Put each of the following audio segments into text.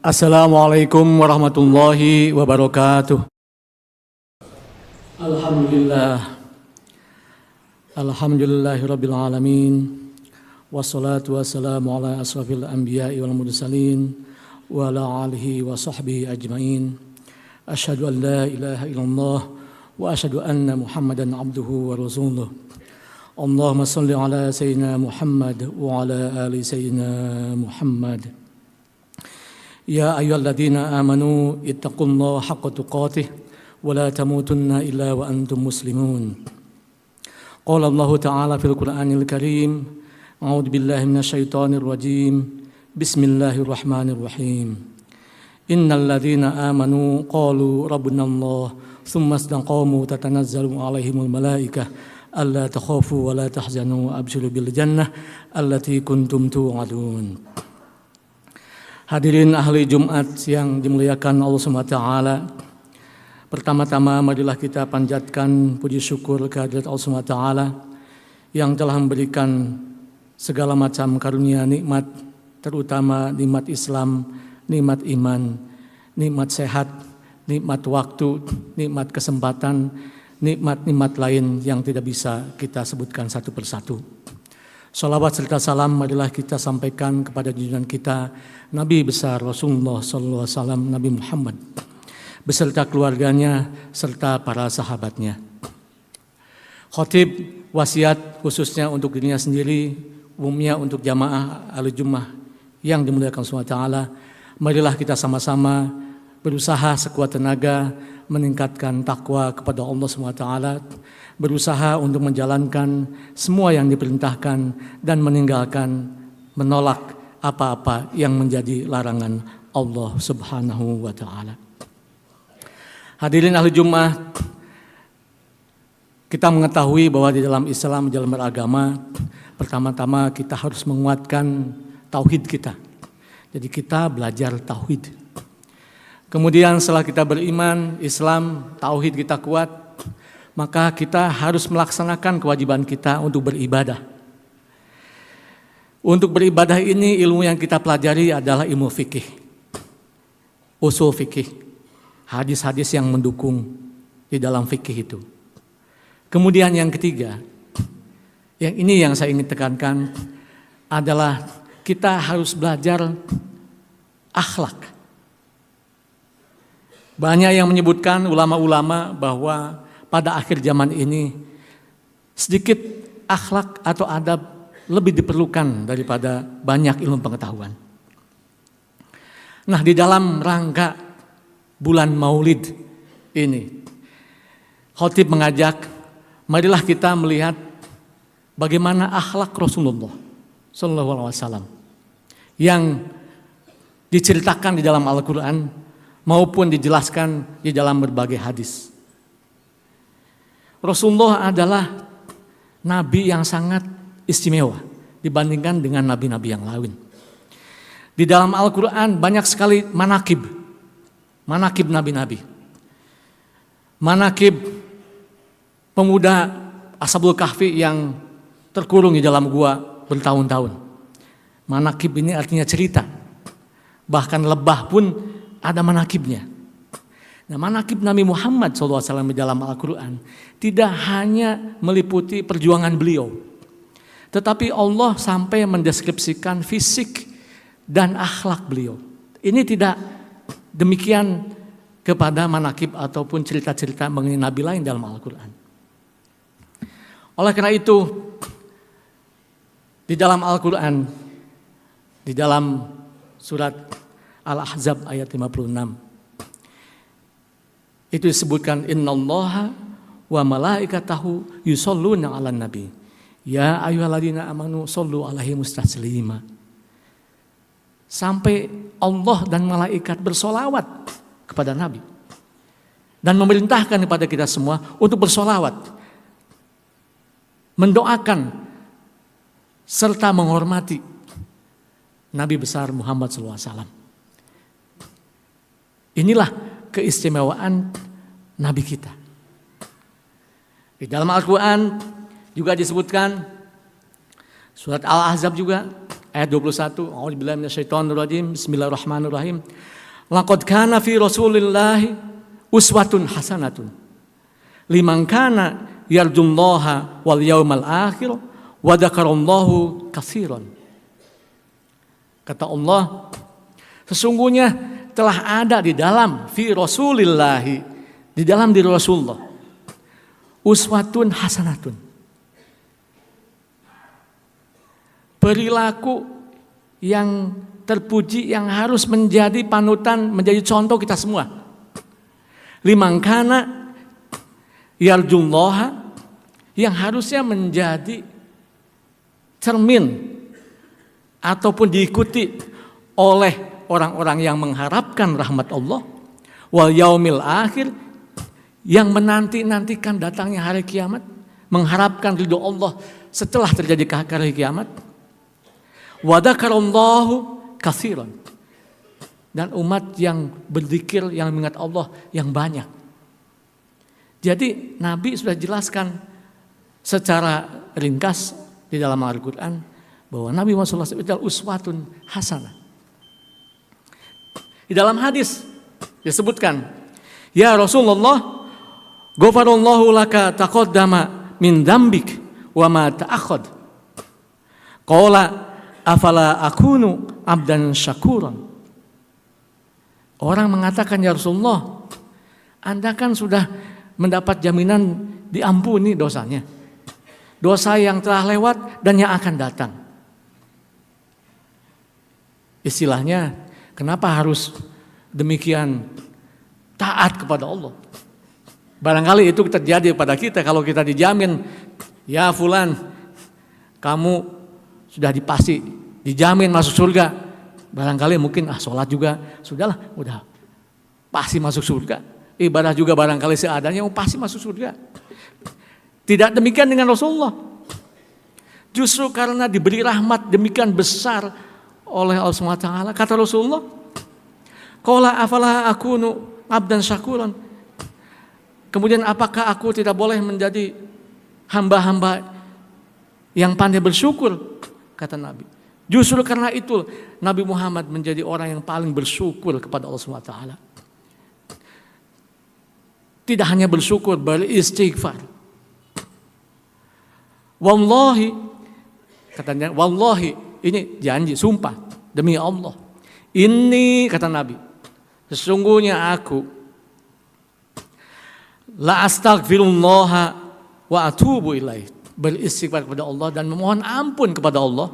Assalamualaikum warahmatullahi wabarakatuh. Alhamdulillahirabbil alamin. Wassalatu wassalamu ala asrafil anbiya'i wal mursalin wa ala alihi wa sahbihi ajmain. Asyhadu an la ilaha illallah wa asyhadu anna Muhammadan abduhu wa rasuluh. Allahumma shalli ala sayyidina Muhammad wa ala ali sayyidina Muhammad. Ya ayyuhalladzina amanu ittaqullaha haqqa tuqatih wa la tamutunna illa wa antum muslimun. Qala Allah Ta'ala fil Qur'anil Karim, a'udzu billahi minasyaitonir rajim. Bismillahirrahmanirrahim. Innal ladzina amanu qalu rabbunallah tsumma istaqamu tatanazzalu 'alaihimul malaikah alla takhafu wa la tahzanu wa abshiru bil jannah allati kuntum tu'adun. Hadirin ahli Jumat yang dimuliakan Allah SWT, pertama-tama marilah kita panjatkan puji syukur kehadirat Allah SWT yang telah memberikan segala macam karunia nikmat, terutama nikmat Islam, nikmat iman, nikmat sehat, nikmat waktu, nikmat kesempatan, nikmat-nikmat lain yang tidak bisa kita sebutkan satu persatu. Salawat serta salam marilah kita sampaikan kepada junjungan kita Nabi besar Rasulullah sallallahu alaihi wasallam, Nabi Muhammad beserta keluarganya serta para sahabatnya. Khotib wasiat khususnya untuk dirinya sendiri, umumnya untuk jamaah Ahlussunnah yang dimuliakan Allah Ta'ala. Marilah kita sama-sama berusaha sekuat tenaga meningkatkan takwa kepada Allah SWT, berusaha untuk menjalankan semua yang diperintahkan dan menolak apa-apa yang menjadi larangan Allah Subhanahu wa Ta'ala. Hadirin ahli Jumat, kita mengetahui bahwa di dalam Islam, di dalam beragama, pertama-tama kita harus menguatkan tauhid kita. Jadi kita belajar tauhid. Kemudian setelah kita beriman, Islam, tauhid kita kuat, maka kita harus melaksanakan kewajiban kita untuk beribadah. Untuk beribadah ini ilmu yang kita pelajari adalah ilmu fikih, usul fikih, hadis-hadis yang mendukung di dalam fikih itu. Kemudian yang ketiga, yang ini yang saya ingin tekankan adalah kita harus belajar akhlak. Banyak yang menyebutkan ulama-ulama bahwa pada akhir zaman ini sedikit akhlak atau adab lebih diperlukan daripada banyak ilmu pengetahuan. Nah, di dalam rangka bulan Maulid ini, khotib mengajak, marilah kita melihat bagaimana akhlak Rasulullah sallallahu alaihi wasallam yang diceritakan di dalam Al-Qur'an maupun dijelaskan di dalam berbagai hadis. Rasulullah adalah nabi yang sangat istimewa dibandingkan dengan nabi-nabi yang lain. Di dalam Al-Quran banyak sekali manakib nabi-nabi. Manakib pemuda Ashabul Kahfi yang terkurung di dalam gua bertahun-tahun. Manakib ini artinya cerita. Bahkan lebah pun ada manakibnya. Nah, manakib Nabi Muhammad SAW di dalam Al-Quran tidak hanya meliputi perjuangan beliau, tetapi Allah sampai mendeskripsikan fisik dan akhlak beliau. Ini tidak demikian kepada manakib ataupun cerita-cerita mengenai Nabi lain dalam Al-Quran. Oleh karena itu, di dalam Al-Quran, di dalam surat Al-Ahzab ayat 56 itu disebutkan innallaha wa malaikatahu yusholluna 'alan nabi ya ayyuhalladzina amanu shollu 'alaihi taslima. Sampai Allah dan malaikat bersolawat kepada Nabi dan memerintahkan kepada kita semua untuk bersolawat, mendoakan serta menghormati Nabi besar Muhammad SAW. Inilah keistimewaan Nabi kita. Di dalam Al-Quran juga disebutkan, surat Al-Ahzab juga, Ayat 21, A'udzubillahi minasyaitonirrajim. Bismillahirrahmanirrahim. Laqad kana fi Rasulillahi uswatun hasanatun liman kana yarjullaha wal yaumal akhir wa dzakarallahu katsiran. Kata Allah, sesungguhnya telah ada di dalam fi Rasulillahi, di dalam diri Rasulullah, uswatun hasanatun, perilaku yang terpuji yang harus menjadi panutan, menjadi contoh kita semua. Liman kana yarjullaha, yang harusnya menjadi cermin ataupun diikuti oleh orang-orang yang mengharapkan rahmat Allah, wal yaumil akhir, yang menanti-nantikan datangnya hari kiamat, mengharapkan ridho Allah setelah terjadi hari kiamat. Wa dzakarallahu katsiran, dan umat yang berzikir, yang mengingat Allah yang banyak. Jadi Nabi sudah jelaskan secara ringkas di dalam Al-Quran bahwa Nabi Muhammad SAW adalah uswatun hasanah. Di dalam hadis disebutkan, ya Rasulullah, ghafarallahu laka taqaddama min dzambik wa ma ta'akhkhad. Qala afala akunu abdan syakuran. Orang mengatakan, ya Rasulullah, Anda kan sudah mendapat jaminan diampuni dosanya, dosa yang telah lewat dan yang akan datang. Istilahnya, kenapa harus demikian taat kepada Allah? Barangkali itu terjadi pada kita kalau kita dijamin, ya fulan, kamu sudah dipasti dijamin masuk surga. Barangkali mungkin sholat juga sudahlah, udah pasti masuk surga. Ibadah juga barangkali seadanya, pasti masuk surga. Tidak demikian dengan Rasulullah. Justru karena diberi rahmat demikian besar oleh Allah SWT, kata Rasulullah, qala afala akunu abdan syakuran. Kemudian apakah aku tidak boleh menjadi hamba-hamba yang pandai bersyukur? Kata Nabi. Justru karena itu Nabi Muhammad menjadi orang yang paling bersyukur kepada Allah SWT. Tidak hanya bersyukur, beristighfar. Wallahi, katanya, wallahi, ini janji, sumpah, demi Allah. Ini, kata Nabi, sesungguhnya aku la astaghfirullaha wa atubu ilaih, beristighfar kepada Allah dan memohon ampun kepada Allah.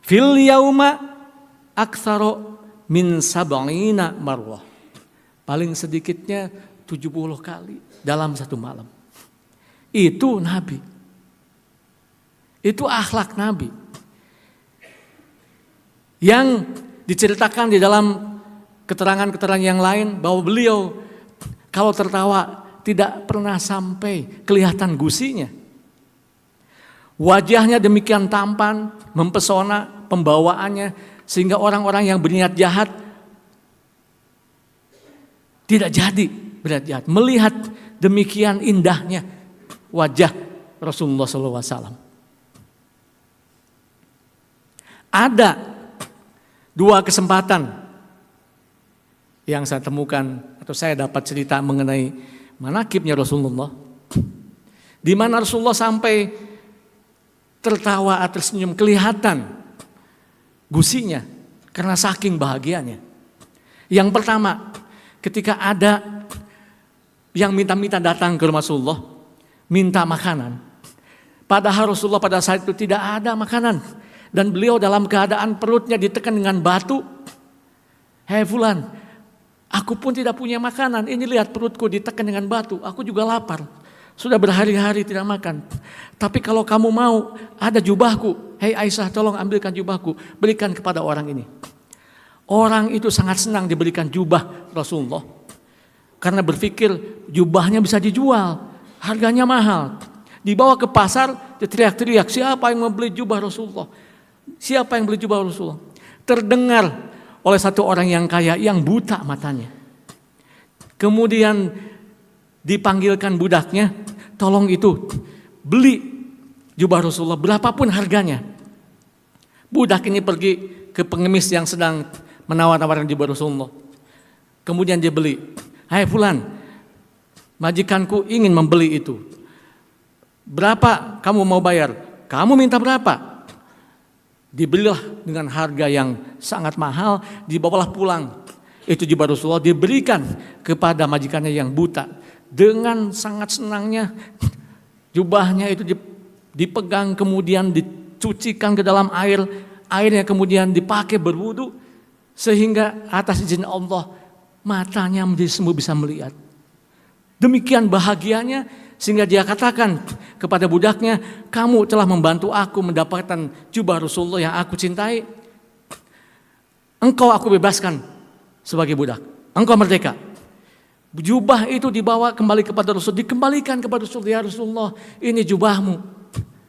Fil yauma aktsara min sab'ina marwah, paling sedikitnya 70 kali dalam satu malam. Itu Nabi, itu akhlak Nabi yang diceritakan di dalam keterangan-keterangan yang lain bahwa beliau kalau tertawa tidak pernah sampai kelihatan gusinya. Wajahnya demikian tampan, mempesona, pembawaannya, sehingga orang-orang yang berniat jahat tidak jadi berniat jahat. Melihat demikian indahnya wajah Rasulullah SAW. Ada 2 kesempatan yang saya temukan atau saya dapat cerita mengenai manakibnya Rasulullah, di mana Rasulullah sampai tertawa atau tersenyum, kelihatan gusinya karena saking bahagianya. Yang pertama, ketika ada yang minta-minta datang ke Rasulullah, minta makanan, padahal Rasulullah pada saat itu tidak ada makanan, dan beliau dalam keadaan perutnya ditekan dengan batu. Hei fulan, aku pun tidak punya makanan, ini lihat perutku ditekan dengan batu, aku juga lapar. Sudah berhari-hari tidak makan. Tapi kalau kamu mau, ada jubahku. Hei Aisyah, tolong ambilkan jubahku, berikan kepada orang ini. Orang itu sangat senang diberikan jubah Rasulullah, karena berpikir jubahnya bisa dijual, harganya mahal. Dibawa ke pasar, teriak-teriak, siapa yang membeli jubah Rasulullah? Siapa yang beli jubah Rasulullah? Terdengar oleh satu orang yang kaya, yang buta matanya. Kemudian dipanggilkan budaknya, tolong itu beli jubah Rasulullah berapapun harganya. Budak ini pergi ke pengemis yang sedang menawar-nawarkan jubah Rasulullah. Kemudian dia beli. Hai fulan, majikanku ingin membeli itu. Berapa kamu mau bayar? Kamu minta berapa? Dibelilah dengan harga yang sangat mahal, dibawalah pulang. Itu jubah Rasulullah diberikan kepada majikannya yang buta. Dengan sangat senangnya jubahnya itu dipegang, kemudian dicucikan ke dalam air. Airnya kemudian dipakai berwudu, sehingga atas izin Allah matanya menjadi sembuh, bisa melihat. Demikian bahagianya sehingga dia katakan kepada budaknya, kamu telah membantu aku mendapatkan jubah Rasulullah yang aku cintai. Engkau aku bebaskan sebagai budak. Engkau merdeka. Jubah itu dibawa kembali kepada Rasul, dikembalikan kepada Rasul. Ya Rasulullah, ini jubahmu.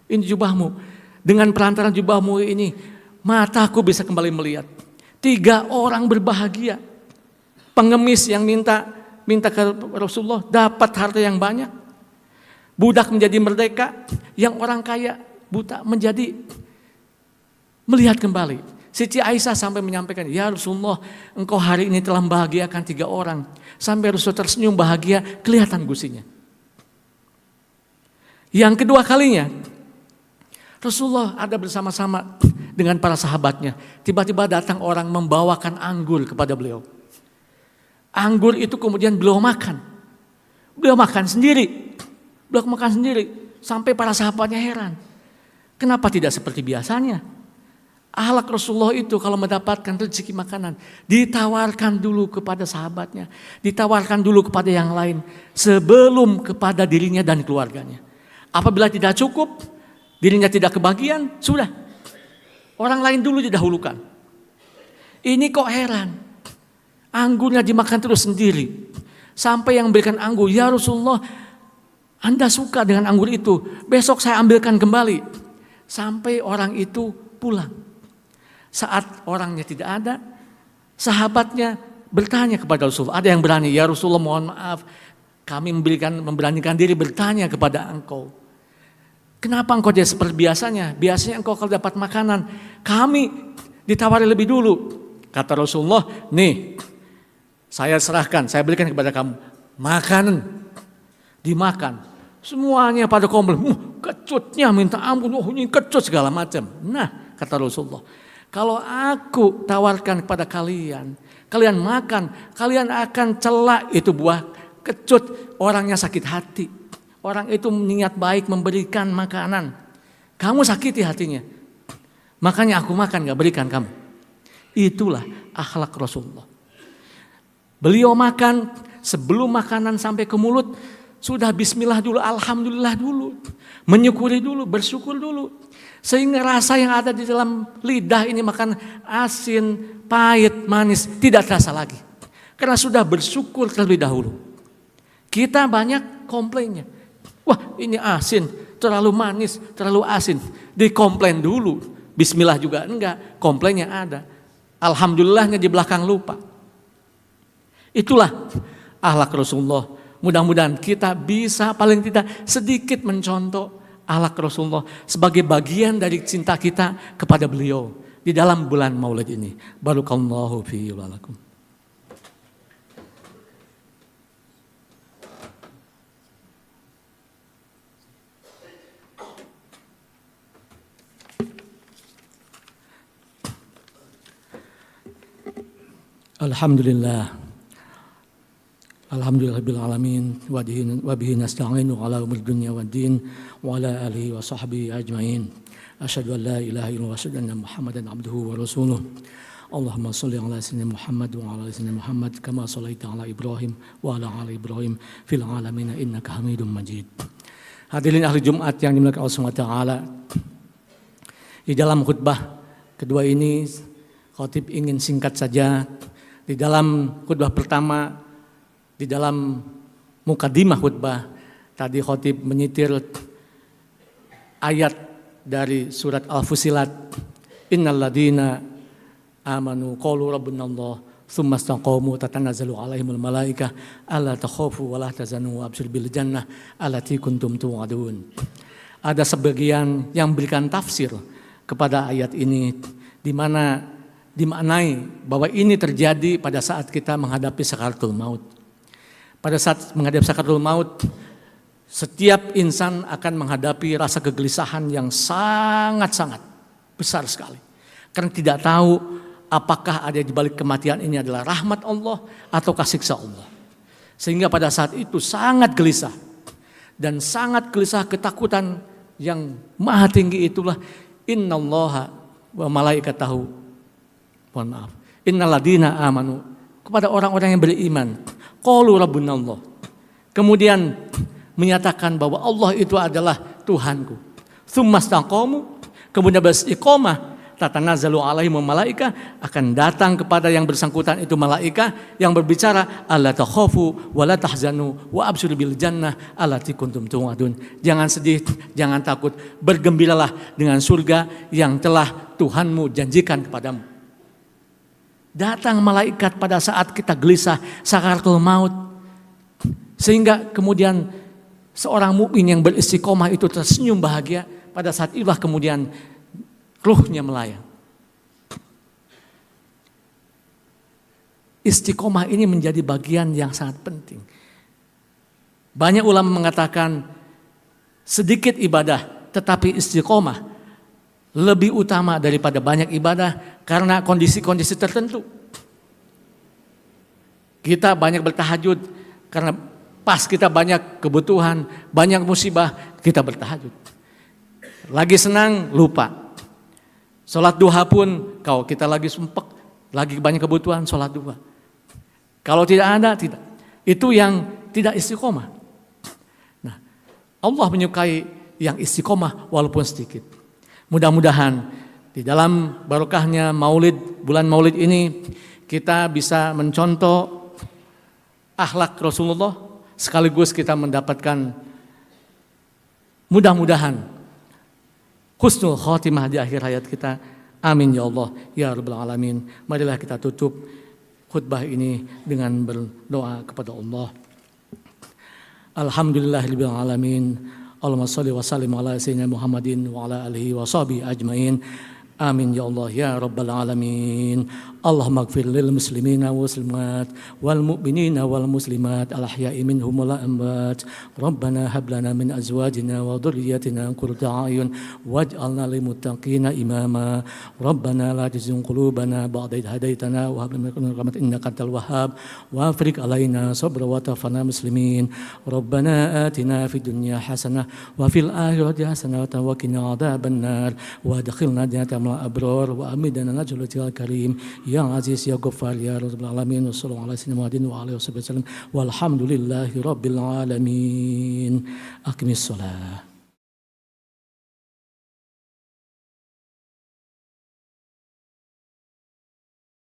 Ini jubahmu. Dengan perantaran jubahmu ini, mataku bisa kembali melihat. 3 orang berbahagia. Pengemis yang minta ke Rasulullah dapat harta yang banyak. Budak menjadi merdeka, yang orang kaya buta menjadi melihat kembali. Siti Aisyah sampai menyampaikan, ya Rasulullah, engkau hari ini telah membahagiakan 3 orang. Sampai Rasul tersenyum bahagia, kelihatan gusinya. Yang kedua kalinya, Rasulullah ada bersama-sama dengan para sahabatnya. Tiba-tiba datang orang membawakan anggur kepada beliau. Anggur itu kemudian beliau makan. Beliau makan sendiri. Beliau makan sendiri. Sampai para sahabatnya heran. Kenapa tidak seperti biasanya? Akhlak Rasulullah itu kalau mendapatkan rezeki makanan, ditawarkan dulu kepada sahabatnya. Ditawarkan dulu kepada yang lain. Sebelum kepada dirinya dan keluarganya. Apabila tidak cukup, dirinya tidak kebagian, sudah. Orang lain dulu didahulukan. Ini kok heran. Anggurnya dimakan terus sendiri. Sampai yang memberikan anggur, ya Rasulullah, Anda suka dengan anggur itu, besok saya ambilkan kembali. Sampai orang itu pulang. Saat orangnya tidak ada, sahabatnya bertanya kepada Rasulullah. Ada yang berani, ya Rasulullah mohon maaf, kami memberanikan diri bertanya kepada engkau. Kenapa engkau tidak seperti biasanya? Biasanya engkau kalau dapat makanan, kami ditawari lebih dulu. Kata Rasulullah, nih saya serahkan, saya berikan kepada kamu makanan. Dimakan. Semuanya pada komplain, kecutnya minta ampun, ini kecut segala macam. Nah, kata Rasulullah, kalau aku tawarkan kepada kalian, kalian makan, kalian akan celak itu buah kecut, orangnya sakit hati. Orang itu niat baik memberikan makanan, kamu sakiti hatinya. Makanya aku makan, gak berikan kamu. Itulah akhlak Rasulullah. Beliau makan, sebelum makanan sampai ke mulut, sudah bismillah dulu, alhamdulillah dulu. Menyukuri dulu, bersyukur dulu. Sehingga rasa yang ada di dalam lidah ini, makan asin, pahit, manis, tidak terasa lagi. Karena sudah bersyukur terlebih dahulu. Kita banyak komplainnya. Wah, ini asin, terlalu manis, terlalu asin. Dikomplain dulu. Bismillah juga enggak, komplainnya ada. Alhamdulillahnya di belakang lupa. Itulah akhlak Rasulullah. Mudah-mudahan kita bisa paling tidak sedikit mencontoh akhlak Rasulullah sebagai bagian dari cinta kita kepada beliau di dalam bulan Maulid ini. Barakallahu fi wa lakum. Alhamdulillah. Alhamdulillahirabbil alamin wa bihi nasta'inu ala umuri dunya waddin wa ala alihi wa sahbihi ajmain. Asyhadu an la ilaha illallah wa asyhadu anna Muhammadan abduhu wa rasuluh. Allahumma shalli ala sayyidina Muhammad wa ala sayyidina Muhammad kama shallaita ala Ibrahim wa ala ali Ibrahim fil alamin innaka Hamidum Majid. Hadirin ahli Jumat yang dimuliakan Allah Subhanahu wa taala. Di dalam khutbah kedua ini khatib ingin singkat saja. Di dalam khutbah pertama, di dalam mukadimah khutbah tadi khatib menyitir ayat dari surat Al-Fusilat, innal ladina amanu qalu rabbunallah tsumma istaqamu tatanazzalu alaihimul malaikah alla takhafu wa la tahzanu wa abshir bil jannah allati kuntum tu'adun. Ada sebagian yang berikan tafsir kepada ayat ini, di mana dimaknai bahwa ini terjadi pada saat kita menghadapi sakaratul maut. Pada saat menghadapi sakaratul maut, setiap insan akan menghadapi rasa kegelisahan yang sangat-sangat besar sekali. Karena tidak tahu apakah ada di balik kematian ini adalah rahmat Allah ataukah siksa Allah. Sehingga pada saat itu sangat gelisah. Dan sangat gelisah, ketakutan yang maha tinggi itulah innallaha wa malaikatahu, mohon maaf, innaladina amanu, kepada orang-orang yang beriman, qalu rabbunallah, kemudian menyatakan bahwa Allah itu adalah Tuhanku, tsumastaqamu, kemudian beristiqomah, tatanazzalu alaihim malaika, akan datang kepada yang bersangkutan itu malaika yang berbicara, alla takhafu wa la tahzanu wa abshiru bil jannah allati kuntum tu'adun. Jangan sedih, jangan takut, bergembiralah dengan surga yang telah Tuhanmu janjikan kepadamu. Datang malaikat pada saat kita gelisah, sakaratul maut, sehingga kemudian seorang mukmin yang beristiqomah itu tersenyum bahagia. Pada saat itulah kemudian ruhnya melayang. Istiqomah ini menjadi bagian yang sangat penting. Banyak ulama mengatakan sedikit ibadah tetapi istiqomah lebih utama daripada banyak ibadah karena kondisi-kondisi tertentu. Kita banyak bertahajud karena pas kita banyak kebutuhan, banyak musibah, kita bertahajud. Lagi senang, lupa. Sholat duha pun, kalau kita lagi sumpek, lagi banyak kebutuhan, sholat duha. Kalau tidak ada, tidak. Itu yang tidak istiqomah. Nah, Allah menyukai yang istiqomah walaupun sedikit. Mudah-mudahan di dalam barokahnya Maulid, bulan Maulid ini, kita bisa mencontoh akhlak Rasulullah, sekaligus kita mendapatkan mudah-mudahan husnul khotimah di akhir hayat kita. Amin ya Allah ya rabbal alamin. Marilah kita tutup khutbah ini dengan berdoa kepada Allah. Alhamdulillahirabbil alamin. Allahumma shalli wa sallim ala sayyidina Muhammadin wa ala alihi wa sahbihi ajmain. Amin ya Allah ya rabbal alamin. Allahumma ighfir lil muslimina wal muslimat wal mu'minina wal muslimat al ahya'i minhum wal amwat. Rabbana hab lana min azwajina wa dhurriyyatina qurrata a'yun waj'alna lil muttaqina imama. Rabbana la tuzigh qulubana ba'da idh hadaytana wa hab lana min ladunka innaka antal wahhab wa afriq alaina sabra wa tawaffana muslimin. Rabbana atina fid dunya hasanah wa fil akhirati hasanah wa qina adzabannar wa adkhilna jannata abrar wa amidana najlatil karim ya aziz ya ghaffar ya rabbal alamin. Wassallallahu ala sayyidina Muhammadin wa alihi wasallam walhamdulillahi rabbil alamin. Aqimis shalah.